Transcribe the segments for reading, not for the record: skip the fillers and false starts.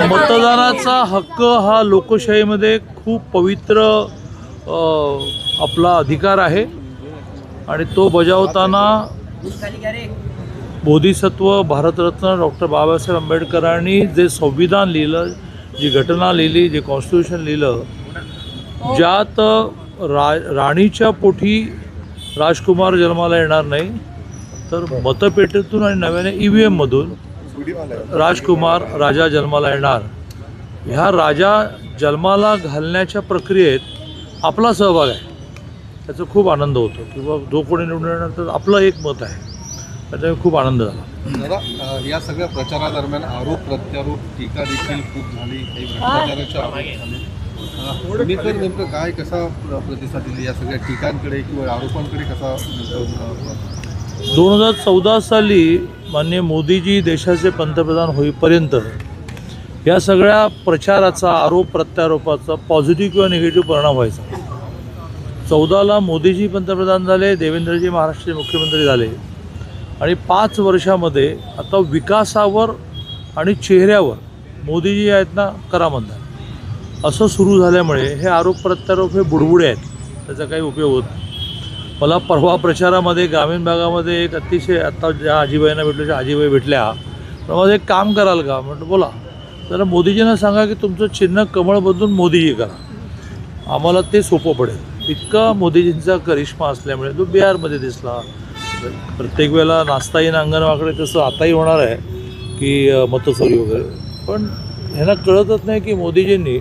मतदानाचा हक्क हा लोकशाहीमध्ये खूप पवित्र आपला अधिकार आहे आणि तो बजावताना बोधिसत्व भारतरत्न डॉक्टर बाबासाहेब आंबेडकरांनी जे संविधान लिहिलं, जी घटना लिहिली, जे कॉन्स्टिट्यूशन लिहिलं, ज्यात राणीच्या पोटी राजकुमार जन्माला येणार नाही तर मतपेटीतून आणि नव्याने EVM मधून राजकुमार राजा जन्माला येणार. ह्या राजा जन्माला घालण्याच्या प्रक्रियेत आपला सहभाग आहे, त्याचा खूप आनंद होतो. किंवा जो कोणी निवडून येणार तर आपलं एक मत आहे, त्याच्यामुळे खूप आनंद झाला. दादा, या सगळ्या प्रचारादरम्यान आरोप प्रत्यारोप टीका देखील खूप झाली, काही भ्रष्टाचाराचे आरोप झाले. तुम्ही तर नेमकं काय कसा प्रतिसाद दिली या सगळ्या टीकांकडे किंवा आरोपांकडे कसा? 2014 साली माननीय मोदीजी देशाचे पंतप्रधान होईपर्यंत या सगळ्या प्रचाराचा, आरोप प्रत्यारोपाचा पॉझिटिव्ह किंवा निगेटिव्ह परिणाम व्हायचा. 14ला मोदीजी पंतप्रधान झाले, देवेंद्रजी महाराष्ट्राचे मुख्यमंत्री झाले आणि 5 वर्षामध्ये आता विकासावर आणि चेहऱ्यावर मोदीजी आहेत ना करामंदार असं सुरू झाल्यामुळे हे आरोप प्रत्यारोप हे बुडबुडे आहेत, त्याचा काही उपयोग होत नाही. मला परवा प्रचारामध्ये ग्रामीण भागामध्ये एक अतिशय, आत्ता ज्या आजीबाईंना भेटलो त्या आजीबाई भेटल्या, तर माझं एक काम कराल का म्हटलं बोला. जरा मोदीजींना सांगा की तुमचं चिन्ह कमळ बदलून मोदीजी करा, आम्हाला ते सोपं पडेल. इतका मोदीजींचा करिश्मा असल्यामुळे तो बिहारमध्ये दिसला. प्रत्येक वेळेला नाचता येईन अंगणवाकडे, तसं आताही होणार आहे की मतचोरी वगैरे. पण ह्यांना कळतच नाही की मोदीजींनी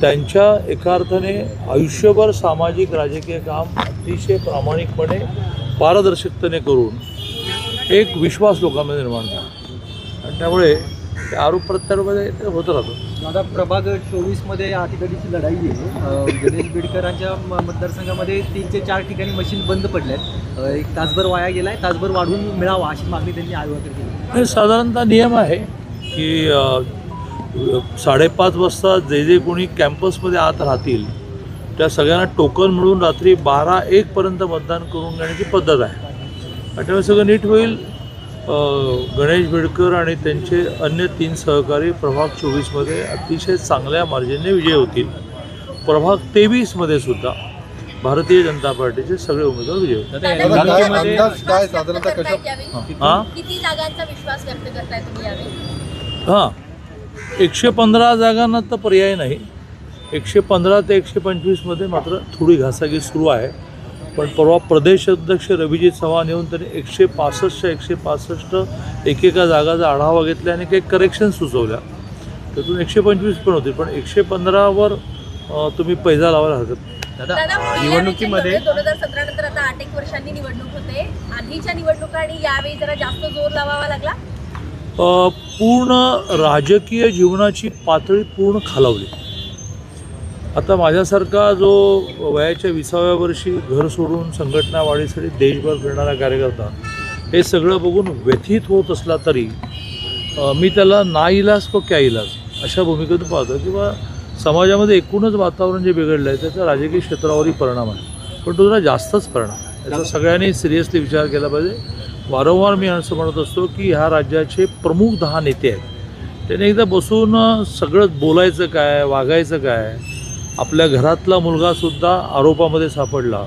त्यांच्या एका अर्थाने आयुष्यभर सामाजिक राजकीय काम अतिशय प्रामाणिकपणे पारदर्शकतेने करून एक विश्वास लोकांमध्ये निर्माण केला आणि त्यामुळे ते आरोप प्रत्यारोपामध्ये ते होत राहतो. दादा, प्रभाग 24मध्ये या ठिकाणीची लढाई आहे. गणेश बिडकरांच्या मतदारसंघामध्ये 3 ते 4 ठिकाणी मशीन बंद पडल्यात. 1 तासभर वाया गेलाय, तासभर वाढवून मिळावा अशी मागणी त्यांनी आयोगाकडे केली. हे साधारणतः नियम आहे की 5:30 वाजता जे कोणी कॅम्पसमध्ये आत राहतील त्या सगळ्यांना टोकन मिळून रात्री 12-1 पर्यंत मतदान करून घेण्याची पद्धत आहे. आणि त्यामुळे सगळं नीट होईल. गणेश बिडकर आणि त्यांचे अन्य 3 सहकारी प्रभाग 24मध्ये अतिशय चांगल्या मार्जिनने विजय होतील. प्रभाग 23मध्ये सुद्धा भारतीय जनता पार्टीचे सगळे उमेदवार विजय होतील. हां, 115 जागांना तर पर्याय नाही. 115 ते 125मध्ये मात्र थोडी घासाघीस सुरू आहे. पण परवा प्रदेश अध्यक्ष रविजी चव्हाण येऊन त्यांनी 165च्या 165 एकेका जागाचा आढावा घेतला आणि काही करेक्शन सुचवल्या, त्यातून 125 पण होतील. पण 115वर तुम्ही पैजा लावायला हरकत नाही. दादा, निवडणुकीमध्ये 2017 नंतर आता 8 वर्षांनी निवडणूक होते. आधीच्या निवडणुका आणि यावेळी जरा जास्त जोर लावावा लागला. पूर्ण राजकीय जीवनाची पातळी पूर्ण खालावली. आता माझ्यासारखा जो वयाच्या 20व्या वर्षी घर सोडून संघटना वाढीसाठी देशभर फिरणारा कार्यकर्ता हे सगळं बघून व्यथित होत असला तरी मी त्याला नाईलाज को क्या इलाज अशा भूमिकेतून पाहतो. किंवा समाजामध्ये एकूणच वातावरण जे बिघडलं आहे त्याचा राजकीय क्षेत्रावरही परिणाम आहे, पण तो जरा जास्तच परिणाम आहे. याचा सगळ्यांनी सिरियसली विचार केला पाहिजे. वारंवार मी असं म्हणत असतो की ह्या राज्याचे प्रमुख 10 नेते आहेत, त्याने एकदा बसून सगळं बोलायचं काय, वागायचं काय. आपल्या घरातला मुलगासुद्धा आरोपामध्ये सापडला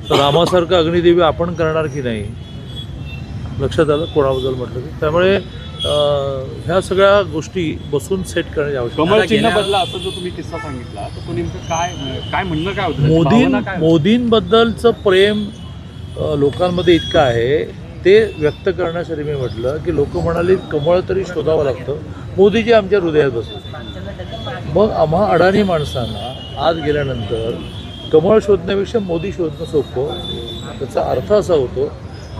तर रामासारखं अग्निदेवी आपण करणार की नाही, लक्षात आलं कोणाबद्दल म्हटलं की. त्यामुळे ह्या सगळ्या गोष्टी बसून सेट करण्याची आवश्यकता. कमळ चिन्ह बदला असं जो तुम्ही किस्सा सांगितला तर तो नेमकं काय म्हणणं काय होतं? मोदींबद्दलचं प्रेम लोकांमध्ये इतकं आहे ते व्यक्त करण्यासाठी मी म्हटलं की लोक म्हणाले कमळ तरी शोधावं लागतं, मोदीजी आमच्या हृदयात बसले. मग आम्हा अडाणी माणसांना आत गेल्यानंतर कमळ शोधण्यापेक्षा मोदी शोधणं सोपं. त्याचा अर्थ असा होतो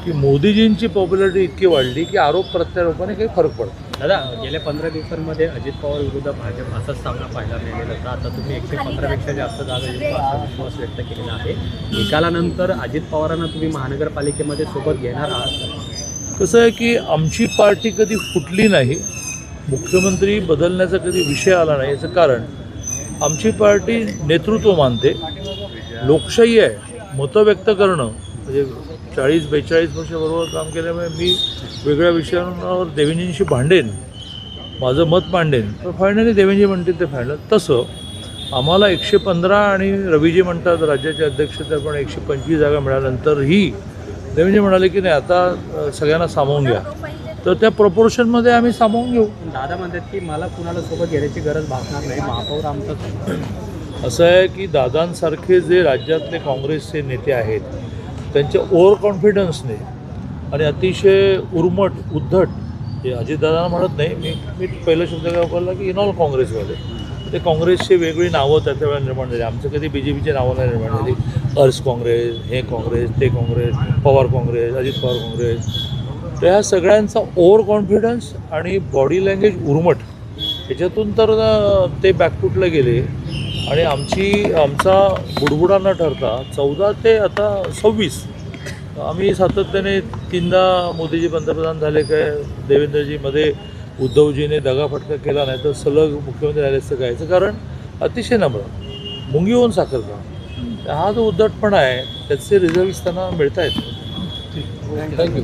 की मोदीजींची पॉप्युलॅरिटी इतकी वाढली की आरोप प्रत्यारोपाने काही फरक पडतो. दादा, गेल्या 15 दिवसांमध्ये अजित पवार विरुद्ध भाजप असाच सामना पाहायला मिळालेला होता. आता तुम्ही 115पेक्षा जास्त जागा असा विश्वास व्यक्त केलेला आहे. निकालानंतर अजित पवारांना तुम्ही महानगरपालिकेमध्ये सोबत घेणार आहात? कसं आहे की आमची पार्टी कधी फुटली नाही, मुख्यमंत्री बदलण्याचा कधी विषय आला नाही. याचं कारण आमची पार्टी नेतृत्व मानते, लोकशाही आहे, मतं व्यक्त करणं. म्हणजे 40-42 वर्ष बरोबर काम केल्यामुळे मी वेगळ्या विषयांवर देवेंजींशी भांडेन, माझं मत मांडेन, तर फायनली देवेंजी म्हणतील ते फायनल. तसं आम्हाला 115 आणि रवीजी म्हणतात राज्याचे अध्यक्ष तर पण 125 जागा मिळाल्यानंतरही देवेंजी म्हणाले की नाही आता सगळ्यांना सामावून घ्या, तर त्या प्रपोर्शनमध्ये आम्ही सामावून घेऊ. दादा म्हणतात की मला कुणाला सोबत घेण्याची गरज भासणार नाही, महापौर आमचाच. असं आहे की दादांसारखे जे राज्यातले काँग्रेसचे नेते आहेत त्यांच्या ओव्हर कॉन्फिडन्सने आणि अतिशय उर्मट उद्धट, हे अजितदादांना म्हणत नाही मी पहिला शब्द काय वापरला की इन ऑल काँग्रेसवाले, ते काँग्रेसची वेगळी नावं त्या वेळेला निर्माण झाली. आमचं कधी BJPची नावं नाही निर्माण झाली. अर्स काँग्रेस, हे काँग्रेस, ते काँग्रेस, पवार काँग्रेस, अजित पवार काँग्रेस. तर ह्या सगळ्यांचा ओव्हर कॉन्फिडन्स आणि बॉडी लँग्वेज उर्मट ह्याच्यातून तर ते बॅकफुटला गेले आणि आमचा बुडबुडा न ठरता 14 ते आता 26 आम्ही सातत्याने 3दा मोदीजी पंतप्रधान झाले काय, देवेंद्रजीमध्ये उद्धवजीने दगाफटका केला नाही तर सलग मुख्यमंत्री झाले असतं काय. याचं कारण अतिशय नम्र, मुंगी होऊन साखर का, हा जो उद्धटपणा आहे त्याचे रिझल्ट्स त्यांना मिळत आहेत. थँक्यू.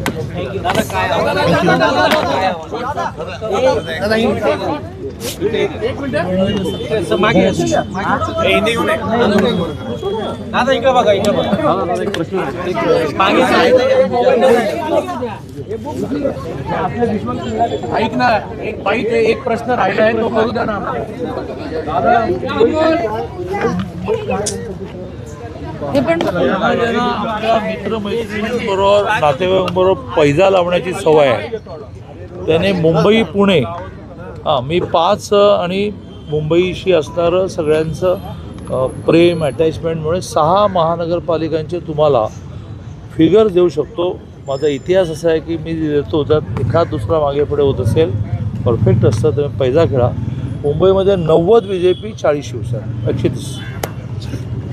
ऐक ना, एक प्रश्न राहिला आहे तो करू द्या ना. आपल्या मित्रमैत्रिणींबरोबर नातेवाईकांबरोबर पैजा लावण्याची सवय आहे. त्याने मुंबई पुणे मी 5 आणि मुंबईशी असणारं सगळ्यांचं प्रेम अटॅचमेंटमुळे 6 महानगरपालिकांचे तुम्हाला फिगर देऊ शकतो. माझा इतिहास असा आहे की मी देतो त्यात एखाद दुसरा मागे पुढे होत असेल परफेक्ट असतं तर पैजा खेळा. मुंबईमध्ये 90 BJP, 40 शिवसेना, 130.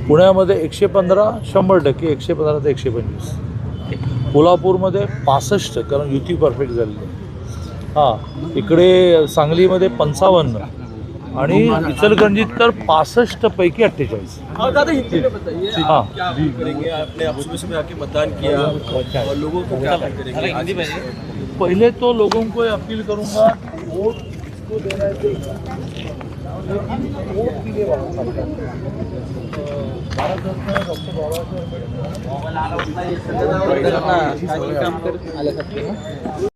पुण्यामध्ये 115, 100%, 115 ते 125. कोल्हापूरमध्ये 65 कारण युती परफेक्ट झालेली आहे. इकडे सांगलीमध्ये 55 आणि इचलकरंजीत तर 65 पैकी 48. पहले तो लोगों को अपील करूंगा वोट किसको देना है, वोट के लिए भारत रत्न डॉक्टर बाबासाहेब आंबेडकर